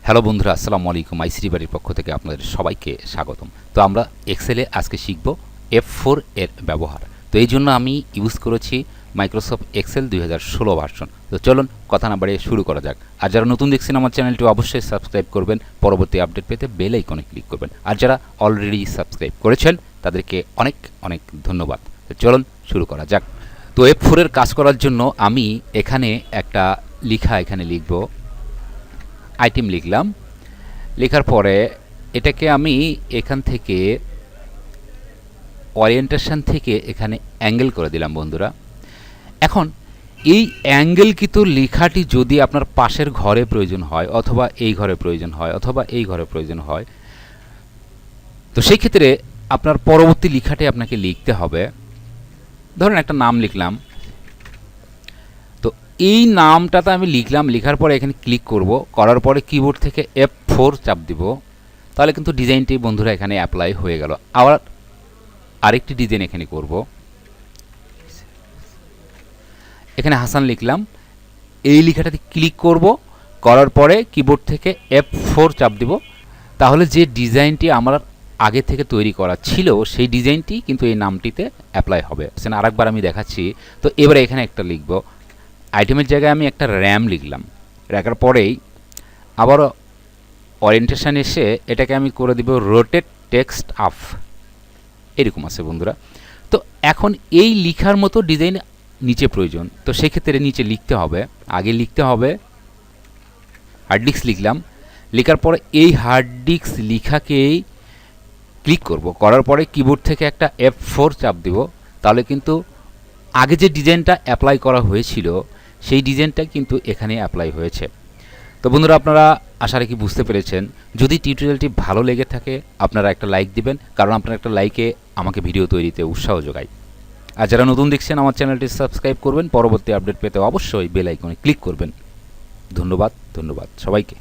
Hello বন্ধুরা, আসসালামু আলাইকুম। আইসিটি বাড়ির পক্ষ থেকে আপনাদের সবাইকে স্বাগতম। তো আমরা এক্সেলে আজকে শিখব F4 এর ব্যবহার। তো এই জন্য আমি ইউজ করেছি মাইক্রোসফট এক্সেল 2016 ভার্সন। তো চলুন কথা না বাড়িয়ে শুরু করা যাক। আর যারা নতুন দেখছেন আমার চ্যানেলটি অবশ্যই সাবস্ক্রাইব করবেন, পরবর্তী আপডেট পেতে বেল আইকনে ক্লিক করবেন। আর যারা অলরেডি সাবস্ক্রাইব করেছেন তাদেরকে অনেক অনেক ধন্যবাদ। তো চলুন শুরু করা যাক। তো F4 এর কাজ করার জন্য আমি এখানে একটা এখানে লিখব, আইটেম লিখলাম। লেখার পরে এটাকে আমি এখান থেকে ওরিয়েন্টেশন থেকে এখানে অ্যাঙ্গেল করে দিলাম বন্ধুরা। এখন এই অ্যাঙ্গেলকৃত লেখাটি যদি আপনার পাশের ঘরে প্রয়োজন হয়, অথবা এই ঘরে প্রয়োজন হয়, অথবা এই ঘরে প্রয়োজন হয়, তো সেই ক্ষেত্রে আপনার পরবর্তী লেখাটি আপনাকে লিখতে হবে। ধরুন একটা নাম লিখলাম। তো এই নামটাতে আমি লিখলাম, লেখার পরে এখানে ক্লিক করব, করার পরে কিবোর্ড থেকে F4 চাপ দিব। তাহলে কিন্তু ডিজাইনটি বন্ধুরা এখানে অ্যাপ্লাই হয়ে গেল। আবার আরেকটি ডিজাইন এখানে করব। এখানে হাসান লিখলাম, এই লেখাটাতে ক্লিক করব, করার পরে কিবোর্ড থেকে F4 চাপ দিব। তাহলে যে ডিজাইনটি আমার আগে থেকে তৈরি করা ছিল সেই ডিজাইনটি কিন্তু এই নামটিতে অ্যাপ্লাই হবে। আরেকবার আমি দেখাচ্ছি। তো এবারে এখানে একটা লিখব, আইটেমের জায়গায় আমি একটা র্যাম লিখলাম। রাখার পরেই আবার ওরিয়েন্টেশন এসে এটাকে আমি করে দিব রোটেট টেক্সট আপ, এরকম আছে বন্ধুরা। তো এখন এই লেখার মতো ডিজাইন নিচে প্রয়োজন। তো সেক্ষেত্রে নিচে লিখতে হবে, আগে লিখতে হবে হার্ড ডিস্ক লিখলাম। লেখার পরে এই হার্ড ডিস্ক লেখাকেই ক্লিক করব, করার পরে কিবোর্ড থেকে একটা F4 চাপ দিব। তাহলে কিন্তু আগে যে ডিজাইনটা অ্যাপ্লাই করা হয়েছিল সেই ডিজাইনটা কিন্তু এখানে অ্যাপ্লাই হয়েছে। তো বন্ধুরা, আপনারা আশা রাখি বুঝতে পেরেছেন। যদি টিউটোরিয়ালটি ভালো লেগে থাকে আপনারা একটা লাইক দিবেন, কারণ আপনার একটা লাইকে আমাকে ভিডিও তৈরিতে উৎসাহ যোগায়। আর যারা নতুন দেখছেন আমার চ্যানেলটি সাবস্ক্রাইব করবেন, পরবর্তী আপডেট পেতে অবশ্যই বেল আইকনে ক্লিক করবেন। ধন্যবাদ সবাইকে।